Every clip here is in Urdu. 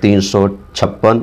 356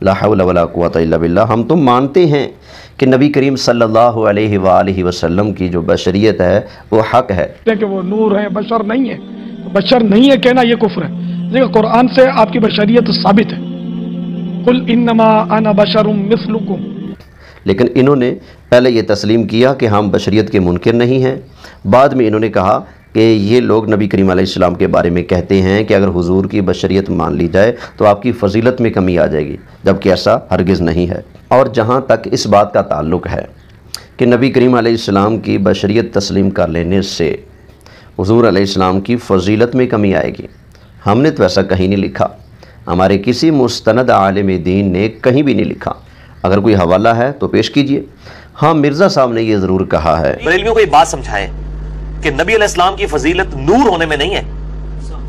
لا حول ولا قوۃ الا باللہ، ہم تو مانتے ہیں کہ نبی کریم صلی اللہ علیہ وآلہ وسلم کی جو بشریت ہے وہ حق ہے کہ وہ نور ہے، بشر نہیں ہے. بشر نہیں ہے کہنا یہ کفر ہے. دیکھیں قرآن سے آپ کی بشریت ثابت ہے. قل انما انا بشر مثلکم. لیکن انہوں نے پہلے یہ تسلیم کیا کہ ہم بشریت کے منکر نہیں ہیں، بعد میں انہوں نے کہا کہ یہ لوگ نبی کریم علیہ السلام کے بارے میں کہتے ہیں کہ اگر حضور کی بشریت مان لی جائے تو آپ کی فضیلت میں کمی آ جائے گی، جبکہ ایسا ہرگز نہیں ہے. اور جہاں تک اس بات کا تعلق ہے کہ نبی کریم علیہ السلام کی بشریت تسلیم کر لینے سے حضور علیہ السلام کی فضیلت میں کمی آئے گی، ہم نے تو ایسا کہیں نہیں لکھا، ہمارے کسی مستند عالم دین نے کہیں بھی نہیں لکھا. اگر کوئی حوالہ ہے تو پیش کیجئے. ہاں مرزا صاحب نے یہ ضرور کہا ہے، بریلویوں کو یہ بات سمجھائیں کہ نبی علیہ السلام کی فضیلت نور ہونے میں نہیں ہے،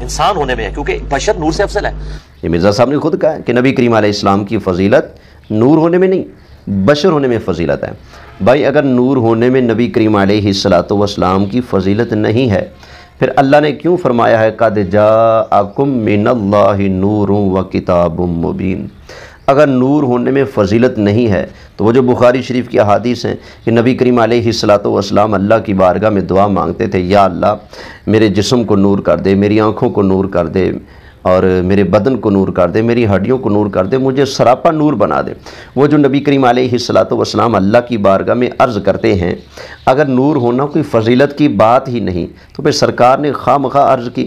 انسان ہونے میں ہے، کیونکہ بشر نور سے افضل ہے. یہ مرزا صاحب نے خود کہا ہے کہ نبی کریم علیہ السلام کی فضیلت نور ہونے میں نہیں، بشر ہونے میں فضیلت ہے. بھائی اگر نور ہونے میں نبی کریم علیہ السلام کی فضیلت نہیں ہے، پھر اللہ نے کیوں فرمایا ہے قد جاءکم من اللہ نور و کتاب مبین؟ اگر نور ہونے میں فضیلت نہیں ہے تو وہ جو بخاری شریف کی احادیث ہیں کہ نبی کریم علیہ السلام اللہ کی بارگاہ میں دعا مانگتے تھے، یا اللہ میرے جسم کو نور کر دے، میری آنکھوں کو نور کر دے، اور میرے بدن کو نور کر دے، میری ہڈیوں کو نور کر دے، مجھے سراپا نور بنا دے. وہ جو نبی کریم علیہ السلام اللہ کی بارگاہ میں عرض کرتے ہیں، اگر نور ہونا کوئی فضیلت کی بات ہی نہیں تو پھر سرکار نے خواہ مخواہ عرض کی.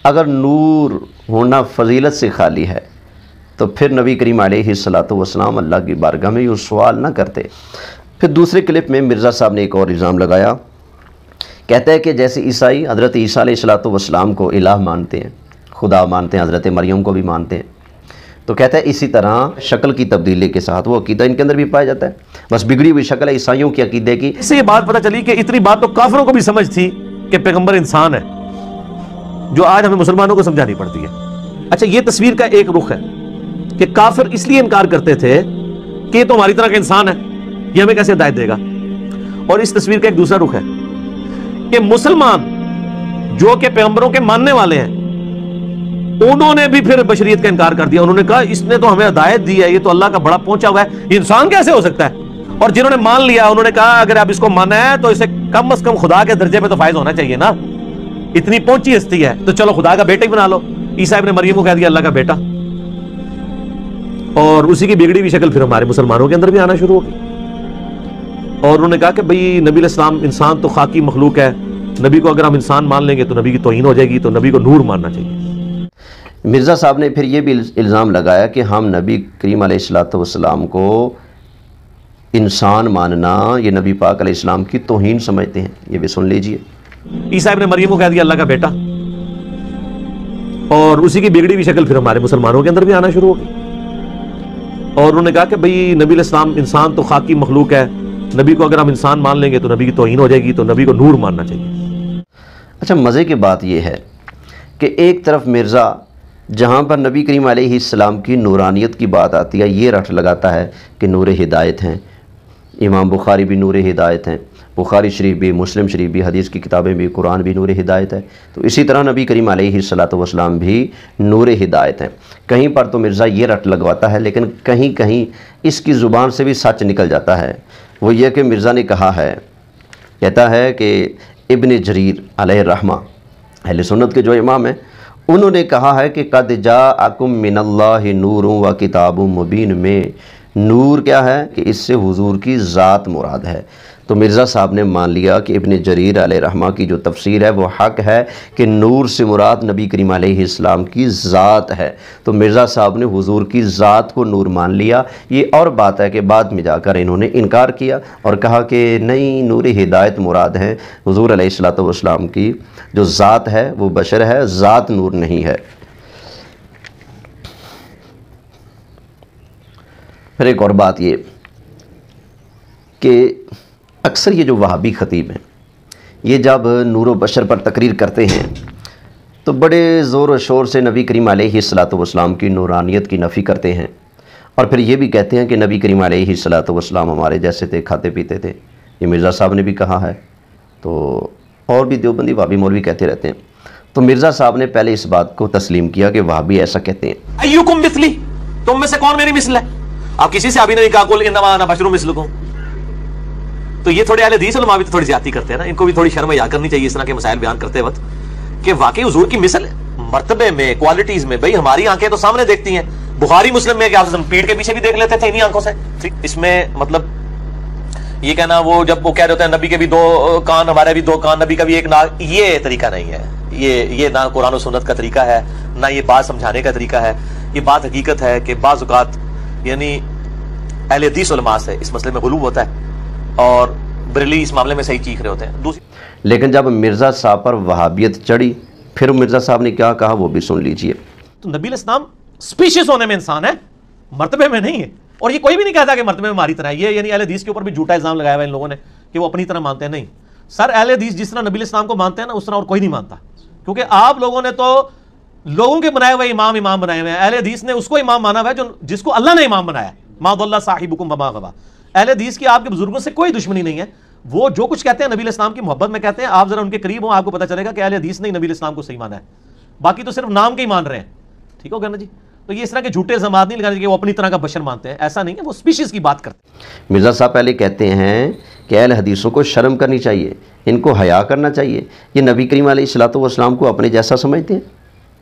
اگر نور ہونا فضیلت سے خالی ہے تو پھر نبی کریم علیہ السلام اللہ کی بارگاہ میں یہ سوال نہ کرتے. پھر دوسرے کلپ میں مرزا صاحب نے ایک اور الزام لگایا، کہتا ہے کہ جیسے عیسائی حضرت عیسیٰ علیہ السلام کو الہ مانتے ہیں، خدا مانتے ہیں، حضرت مریم کو بھی مانتے ہیں، تو کہتا ہے اسی طرح شکل کی تبدیلی کے ساتھ وہ عقیدہ ان کے اندر بھی پایا جاتا ہے. بس بگڑی ہوئی شکل ہے عیسائیوں کی عقیدے کی. اس سے یہ بات پتہ چلی کہ اتنی بات تو کافروں کو بھی سمجھ تھی کہ پیغمبر انسان ہے، جو آج ہمیں مسلمانوں کو سمجھانی پڑتی ہے. اچھا یہ تصویر کا ایک رخ ہے کہ کافر اس لیے انکار کرتے تھے کہ یہ تو ہماری طرح کا انسان ہے، یہ ہمیں کیسے ہدایت دے گا. اور اس تصویر کا ایک دوسرا رخ ہے کہ مسلمان جو کہ پیغمبروں کے ماننے والے ہیں، انہوں نے بھی پھر بشریت کا انکار کر دیا. انہوں نے کہا اس نے تو ہمیں ہدایت دی ہے، یہ تو اللہ کا بڑا پہنچا ہوا ہے، یہ انسان کیسے ہو سکتا ہے. اور جنہوں نے مان لیا انہوں نے کہا اگر آپ اس کو مانا ہے تو اسے کم از کم خدا کے درجے پہ تو فائز ہونا چاہیے نا، اتنی پہنچی ہستی ہے تو چلو خدا کا بیٹا ہی بنا لو. عیسیٰ ابن مریم کو کہہ دیا اللہ کا بیٹا، اور اسی کی بگڑی ہوئی شکل پھر ہمارے مسلمانوں کے اندر بھی آنا شروع ہو گئی. اور انہوں نے کہا کہ بھئی نبی علیہ السلام انسان تو خاکی مخلوق ہے، نبی کو اگر ہم انسان مان لیں گے تو نبی کی توہین ہو جائے گی، تو نبی کو نور ماننا چاہیے. مرزا صاحب نے پھر یہ بھی الزام لگایا کہ ہم نبی کریم علیہ السلام کو انسان ماننا یہ نبی پاک علیہ السلام کی توہین سمجھتے ہیں. یہ بھی سن لیجئے. عیسیٰ ابن مریم کو کہہ دیا اللہ کا بیٹا، اور اسی کی بگڑی ہوئی شکل پھر ہمارے مسلمانوں کے اندر بھی آنا شروع ہو گئی. اور انہوں نے کہا کہ بھئی نبی علیہ السلام انسان تو خاکی مخلوق ہے، نبی کو اگر ہم انسان مان لیں گے تو نبی کی توہین ہو جائے گی، تو نبی کو نور ماننا چاہیے. اچھا مزے کی بات یہ ہے کہ ایک طرف مرزا جہاں پر نبی کریم علیہ السلام کی نورانیت کی بات آتی ہے یہ رٹ لگاتا ہے کہ نور ہدایت ہیں، امام بخاری بھی نور ہدایت ہیں، بخاری شریف بھی، مسلم شریف بھی، حدیث کی کتابیں بھی، قرآن بھی نور ہدایت ہے، تو اسی طرح نبی کریم علیہ السلام بھی نور ہدایت ہیں. کہیں پر تو مرزا یہ رٹ لگواتا ہے، لیکن کہیں کہیں اس کی زبان سے بھی سچ نکل جاتا ہے. وہ یہ کہ مرزا نے کہا ہے، کہتا ہے کہ ابن جریر علیہ الرحمہ اہل سنت کے جو امام ہیں، انہوں نے کہا ہے کہ قد جاءکم من اللہ نور و کتاب مبین میں نور کیا ہے کہ اس سے حضور کی ذات مراد ہے. تو مرزا صاحب نے مان لیا کہ ابن جریر علیہ رحمہ کی جو تفسیر ہے وہ حق ہے کہ نور سے مراد نبی کریم علیہ السلام کی ذات ہے. تو مرزا صاحب نے حضور کی ذات کو نور مان لیا. یہ اور بات ہے کہ بعد میں جا کر انہوں نے انکار کیا اور کہا کہ نہیں، نور ہدایت مراد ہے، حضور علیہ السلام کی جو ذات ہے وہ بشر ہے، ذات نور نہیں ہے. پھر ایک اور بات یہ کہ اکثر یہ جو وہابی خطیب ہیں یہ جب نور و بشر پر تقریر کرتے ہیں تو بڑے زور و شور سے نبی کریم علیہ السلام کی نورانیت کی نفی کرتے ہیں، اور پھر یہ بھی کہتے ہیں کہ نبی کریم علیہ السلام ہمارے جیسے تھے، کھاتے پیتے تھے. یہ مرزا صاحب نے بھی کہا ہے، تو اور بھی دیوبندی وہابی مولوی کہتے رہتے ہیں. تو مرزا صاحب نے پہلے اس بات کو تسلیم کیا کہ وہابی ایسا کہتے ہیں. ایوکم مثلی، تم میں سے کون میری مثل ہے؟ آپ کسی سے ابھی نہیں کہا قل انما انا بشر مثلکم. تو یہ تھوڑے اہل حدیث علماء بھی تھوڑی زیادتی کرتے ہیں نا, ان کو بھی تھوڑی شرم حیا کرنی چاہیے اس طرح کے مسائل بیان کرتے وقت, کہ واقعی حضور کی مثل مرتبے میں, کوالٹیز میں, بھئی ہماری آنکھیں تو سامنے دیکھتی ہیں. بخاری مسلم میں کہ آپ پیٹ کے پیچھے بھی دیکھ لیتے تھے انہی آنکھوں سے. اس میں مطلب یہ کہنا وہ جب وہ کہہ رہے ہوتے ہیں نبی کے بھی 2 کان ہمارے بھی 2 کان, نبی کا بھی 1 ناک, یہ طریقہ نہیں ہے. یہ نہ قرآن و سنت کا طریقہ ہے, نہ یہ بات سمجھانے کا طریقہ ہے. یہ بات حقیقت ہے کہ بعض اوقات یعنی اہل حدیث علماء سے اس مسئلے میں غلو ہوتا ہے اور بریلوی اس معاملے میں صحیح چیخ رہے ہوتے ہیں. لیکن جب مرزا صاحب پر وہابیت چڑھی پھر مرزا صاحب نے کیا کہا وہ بھی سن لیجئے. تو نبی علیہ السلام سپیشیز ہونے میں انسان ہے, مرتبے میں نہیں ہے. اور یہ کوئی بھی نہیں کہتا کہ مرتبے میں ہماری طرح ہے. یہ یعنی اہل حدیث کے اوپر بھی جھوٹا الزام لگایا ہوا ہے ان لوگوں نے کہ وہ اپنی طرح مانتے ہیں. نہیں سر, اہل حدیث جس طرح نبی علیہ السلام کو مانتے ہیں نا اس طرح اور کوئی نہیں مانتا, کیونکہ آپ لوگوں نے تو لوگوں کے بنائے ہوئے امام بنائے ہوئے ہیں. اہل حدیث نے اس کو امام مانا ہوا ہے جس کو اللہ نے امام بنایا. ما ضل صاحبکم وما غوی. اہل حدیث کی آپ کے بزرگوں سے کوئی دشمنی نہیں ہے. وہ جو کچھ کہتے ہیں نبی علیہ السلام کی محبت میں کہتے ہیں. آپ ذرا ان کے قریب ہوں, آپ کو پتہ چلے گا کہ اہل حدیث نے نبی علیہ السلام کو صحیح مانا ہے, باقی تو صرف نام کے ہی مان رہے ہیں. ٹھیک ہو گیا نا جی. تو یہ اس طرح کے جھوٹے الزامات نہیں لگانے کہ وہ اپنی طرح کا بشر مانتے ہیں, ایسا نہیں ہے. وہ سپیشیز کی بات کرتے ہیں. مرزا صاحب پہلے کہتے ہیں کہ اہل حدیثوں کو شرم کرنی چاہیے, ان کو حیا کرنا چاہیے. یہ نبی کریم علیہ الصلوۃ والسلام کو اپنے جیسا سمجھتے ہیں,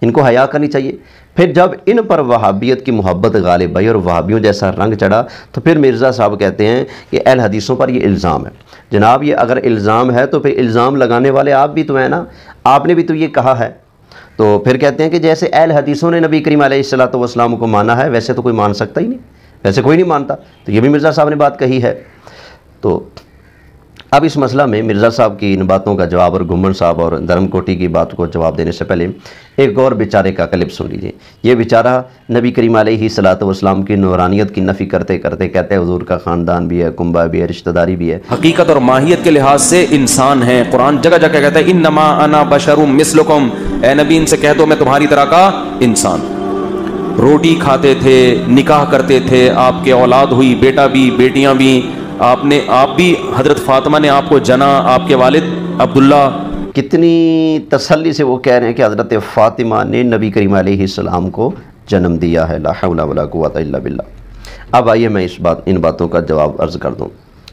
ان کو حیا کرنی چاہیے. پھر جب ان پر وہابیت کی محبت غالب آئی اور وہابیوں جیسا رنگ چڑھا تو پھر مرزا صاحب کہتے ہیں کہ اہل حدیثوں پر یہ الزام ہے. جناب یہ اگر الزام ہے تو پھر الزام لگانے والے آپ بھی تو ہیں نا, آپ نے بھی تو یہ کہا ہے. تو پھر کہتے ہیں کہ جیسے اہل حدیثوں نے نبی کریم علیہ الصلوۃ والسلام کو مانا ہے ویسے تو کوئی مان سکتا ہی نہیں, ویسے کوئی نہیں مانتا. تو یہ بھی مرزا صاحب نے بات کہی ہے. تو اب اس مسئلہ میں مرزا صاحب کی ان باتوں کا جواب اور گھمن صاحب اور دھرم کوٹی کی بات کو جواب دینے سے پہلے ایک اور بیچارے کا کلپ سن لیجیے. یہ بیچارہ نبی کریم علیہ الصلوۃ والسلام کی نورانیت کی نفی کرتے کرتے کہتے ہیں حضور کا خاندان بھی ہے, کنبہ بھی ہے, رشتہ داری بھی ہے. حقیقت اور ماہیت کے لحاظ سے انسان ہیں. قرآن جگہ جگہ کہتا ہے انما انا بشر مثلکم, اے نبی ان سے کہہ دو میں تمہاری طرح کا انسان. روٹی کھاتے تھے, نکاح کرتے تھے, آپ کے اولاد ہوئی, بیٹا بھی بیٹیاں بھی, آپ بھی حضرت فاطمہ نے آپ کو جنا, آپ کے والد عبداللہ. کتنی تسلی سے وہ کہہ رہے ہیں کہ حضرت فاطمہ نے نبی کریم علیہ السلام کو جنم دیا ہے. لا حول ولا قوۃ الا باللہ. اب آئیے میں ان باتوں کا جواب عرض کر دوں.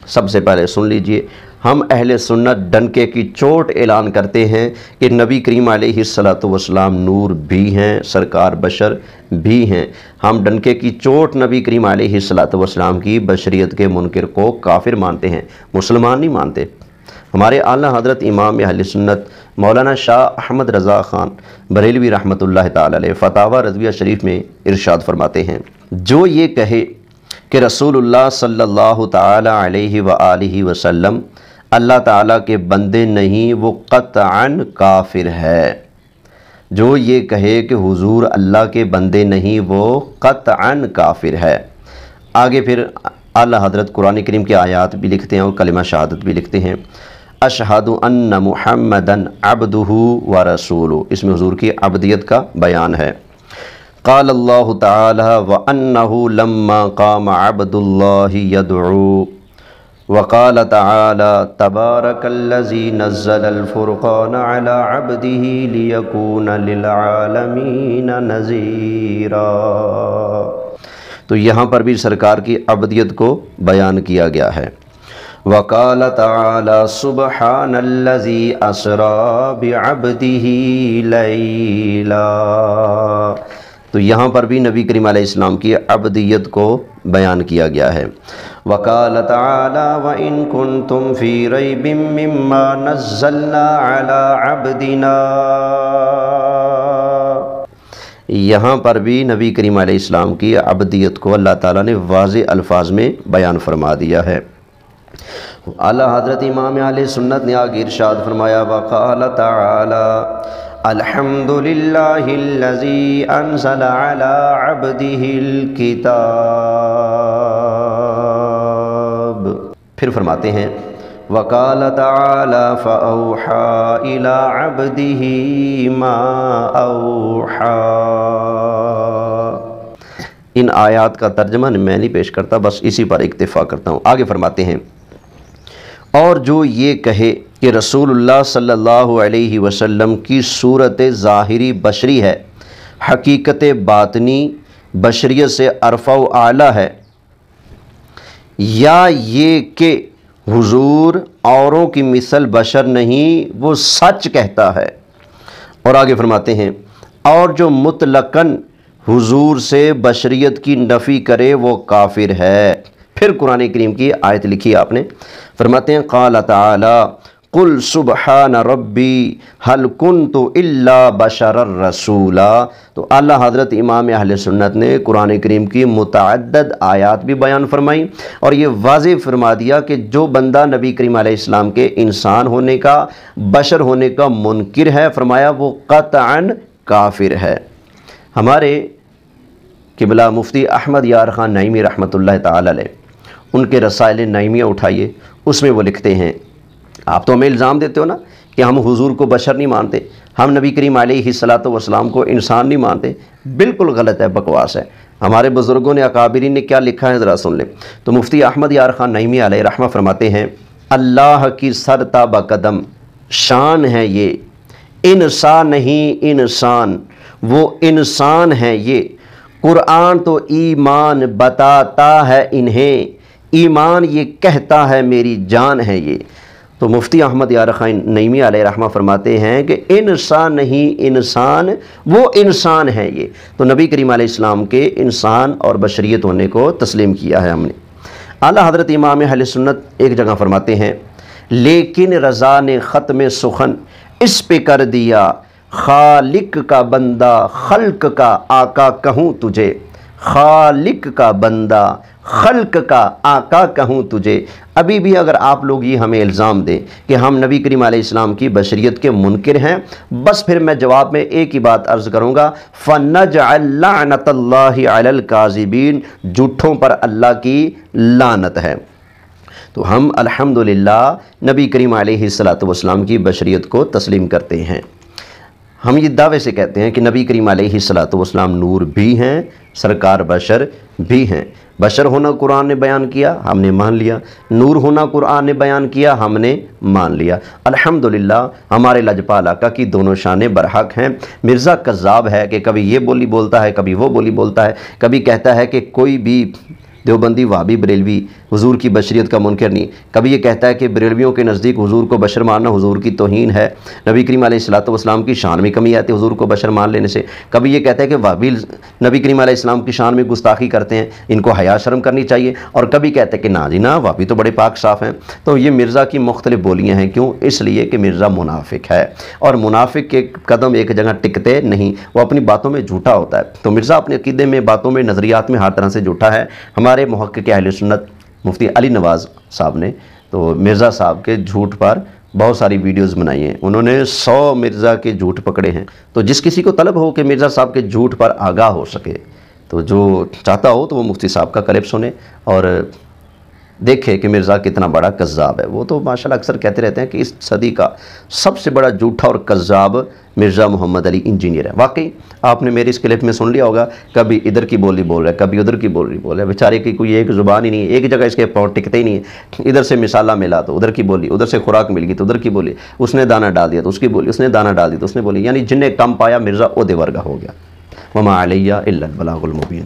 سب سے پہلے سن لیجئے, ہم اہل سنت ڈنکے کی چوٹ اعلان کرتے ہیں کہ نبی کریم علیہ الصلوۃ والسلام نور بھی ہیں, سرکار بشر بھی ہیں. ہم ڈنکے کی چوٹ نبی کریم علیہ الصلوۃ والسلام کی بشریت کے منکر کو کافر مانتے ہیں, مسلمان نہیں مانتے. ہمارے اعلیٰ حضرت امام اہل سنت مولانا شاہ احمد رضا خان بریلوی رحمۃ اللہ تعالی علیہ فتاوی رضویہ شریف میں ارشاد فرماتے ہیں, جو یہ کہے کہ رسول اللہ صلی اللہ تعالی علیہ وآلہ وسلم اللہ تعالیٰ کے بندے نہیں وہ قطعاً کافر ہے. جو یہ کہے کہ حضور اللہ کے بندے نہیں وہ قطعاً کافر ہے. آگے پھر اعلیٰ حضرت قرآن کریم کی آیات بھی لکھتے ہیں اور کلمہ شہادت بھی لکھتے ہیں. اشہد ان محمدً عبدہ ورسولہ, اس میں حضور کی عبدیت کا بیان ہے. قال اللہ تعالی وَأَنَّهُ لَمَّا قَامَ عَبْدُ اللَّهِ يَدْعُو وقال تعالى تبارك الذي نزل الفرقان على عبده ليكون للعالمين نذيرا. تو یہاں پر بھی سرکار کی عبدیت کو بیان کیا گیا ہے. وقال تعالى سبحان الذي اسرى بعبده ليلا. تو یہاں پر بھی نبی کریم علیہ السلام کی عبدیت کو بیان کیا گیا ہے. وقال تعالی وَإِن كُنتُمْ فِي رَيْبٍ مِّمَّا نَزَّلْنَا عَلَىٰ عَبْدِنَا. یہاں پر بھی نبی کریم علیہ السلام کی عبدیت کو اللہ تعالیٰ نے واضح الفاظ میں بیان فرما دیا ہے. اعلیٰ حضرت امام اہل سنت نے آگے ارشاد فرمایا وقال تعالی الحمد للہ الذی انزل علی عبدہ الکتاب. پھر فرماتے ہیں وقال تعالی فأوحى الی عبدہ ما اوحى. ان آیات کا ترجمہ میں نہیں پیش کرتا, بس اسی پر اکتفا کرتا ہوں. آگے فرماتے ہیں اور جو یہ کہے کہ رسول اللہ صلی اللہ علیہ وسلم کی صورت ظاہری بشری ہے, حقیقت باطنی بشریت سے عرفہ و اعلیٰ ہے، یا یہ کہ حضور اوروں کی مثل بشر نہیں، وہ سچ کہتا ہے۔ اور آگے فرماتے ہیں اور جو مطلقاً حضور سے بشریت کی نفی کرے وہ کافر ہے۔ پھر قرآن کریم کی آیت لکھی آپ نے، فرماتے ہیں قال تعالی قل سبحان ربی هل کنت الا بشر الرسولا۔ تو اعلیٰ حضرت امام اہل سنت نے قرآن کریم کی متعدد آیات بھی بیان فرمائیں اور یہ واضح فرما دیا کہ جو بندہ نبی کریم علیہ السلام کے انسان ہونے کا، بشر ہونے کا منکر ہے، فرمایا وہ قطعاً کافر ہے۔ ہمارے قبلہ مفتی احمد یار خان نعیمی رحمۃ اللہ تعالی علیہ، ان کے رسائل نعیمیہ اٹھائیے، اس میں وہ لکھتے ہیں، آپ تو ہمیں الزام دیتے ہو نا کہ ہم حضور کو بشر نہیں مانتے، ہم نبی کریم علیہ الصلاۃ والسلام کو انسان نہیں مانتے۔ بالکل غلط ہے، بکواس ہے۔ ہمارے بزرگوں نے، اکابرین نے کیا لکھا ہے ذرا سن لیں۔ تو مفتی احمد یار خان نعیمی علیہ رحمہ فرماتے ہیں اللہ کی سرتابہ قدم شان ہے یہ، انسان نہیں انسان، وہ انسان ہے یہ۔ قرآن تو ایمان بتاتا ہے انہیں، ایمان یہ کہتا ہے میری جان ہے یہ۔ تو مفتی احمد یار خان نعیمی علیہ رحمہ فرماتے ہیں کہ انسان نہیں انسان، وہ انسان ہے یہ۔ تو نبی کریم علیہ السلام کے انسان اور بشریت ہونے کو تسلیم کیا ہے ہم نے۔ اعلیٰ حضرت امام اہل سنت ایک جگہ فرماتے ہیں لیکن رضا نے ختم سخن اس پہ کر دیا، خالق کا بندہ خلق کا آقا کہوں تجھے، خالق کا بندہ خلق کا آقا کہوں تجھے۔ ابھی بھی اگر آپ لوگ یہ ہمیں الزام دیں کہ ہم نبی کریم علیہ السلام کی بشریت کے منکر ہیں، بس پھر میں جواب میں ایک ہی بات عرض کروں گا، فَنَجْعَلْ لَعْنَةَ اللَّهِ عَلَى الْكَاذِبِينَ، جھوٹوں پر اللہ کی لعنت ہے۔ تو ہم الحمدللہ نبی کریم علیہ السلام کی بشریت کو تسلیم کرتے ہیں۔ ہم یہ دعوے سے کہتے ہیں کہ نبی کریم علیہ السلام نور بھی ہیں، سرکار بشر بھی ہیں۔ بشر ہونا قرآن نے بیان کیا، ہم نے مان لیا، نور ہونا قرآن نے بیان کیا، ہم نے مان لیا۔ الحمدللہ ہمارے لجپال آقا کی دونوں شانیں برحق ہیں۔ مرزا کذاب ہے کہ کبھی یہ بولی بولتا ہے، کبھی وہ بولی بولتا ہے، کبھی کہتا ہے کہ کوئی بھی دیوبندی وہابی بریلوی حضور کی بشریت کا منکر نہیں، کبھی یہ کہتا ہے کہ بریلویوں کے نزدیک حضور کو بشر ماننا حضور کی توہین ہے، نبی کریم علیہ السلام کی شان میں کمی آتی ہے حضور کو بشر مان لینے سے، کبھی یہ کہتا ہے کہ وہابی نبی کریم علیہ السلام کی شان میں گستاخی کرتے ہیں، ان کو حیا شرم کرنی چاہیے، اور کبھی کہتا ہے کہ نا جی نا وہابی تو بڑے پاک صاف ہیں۔ تو یہ مرزا کی مختلف بولیاں ہیں، کیوں؟ اس لیے کہ مرزا منافق ہے، اور منافق کے قدم ایک جگہ ٹکتے نہیں، وہ اپنی باتوں میں جھوٹا ہوتا ہے۔ تو مرزا اپنے عقیدے میں، باتوں میں، نظریات میں ہر طرح سے جھوٹا ہے۔ ہمارے محقق اہل سنت مفتی علی نواز صاحب نے تو مرزا صاحب کے جھوٹ پر بہت ساری ویڈیوز بنائی ہیں، انہوں نے 100 مرزا کے جھوٹ پکڑے ہیں۔ تو جس کسی کو طلب ہو کہ مرزا صاحب کے جھوٹ پر آگاہ ہو سکے، تو جو چاہتا ہو تو وہ مفتی صاحب کا کلپ سنے اور دیکھے کہ مرزا کتنا بڑا کذاب ہے۔ وہ تو ماشاءاللہ اکثر کہتے رہتے ہیں کہ اس صدی کا سب سے بڑا جھوٹا اور کذاب مرزا محمد علی انجینئر ہے۔ واقعی آپ نے میری اس کلپ میں سن لیا ہوگا، کبھی ادھر کی بولی بول رہا ہے، کبھی ادھر کی بولی بول رہا ہے، بیچارے کی کوئی ایک زبان ہی نہیں ہے، ایک جگہ اس کے پاؤں ٹکتے ہی نہیں ہے، ادھر سے مثالہ ملا تو ادھر کی بولی، ادھر سے خوراک مل گئی تو ادھر کی بولی، اس نے دانہ ڈال دیا تو اس کی بولی، اس نے دانہ ڈال دیا تو اس نے بولی، یعنی جن نے کم پایا مرزا عہدے ورگا ہو گیا۔ وما علیہ الا البلاغ المبین۔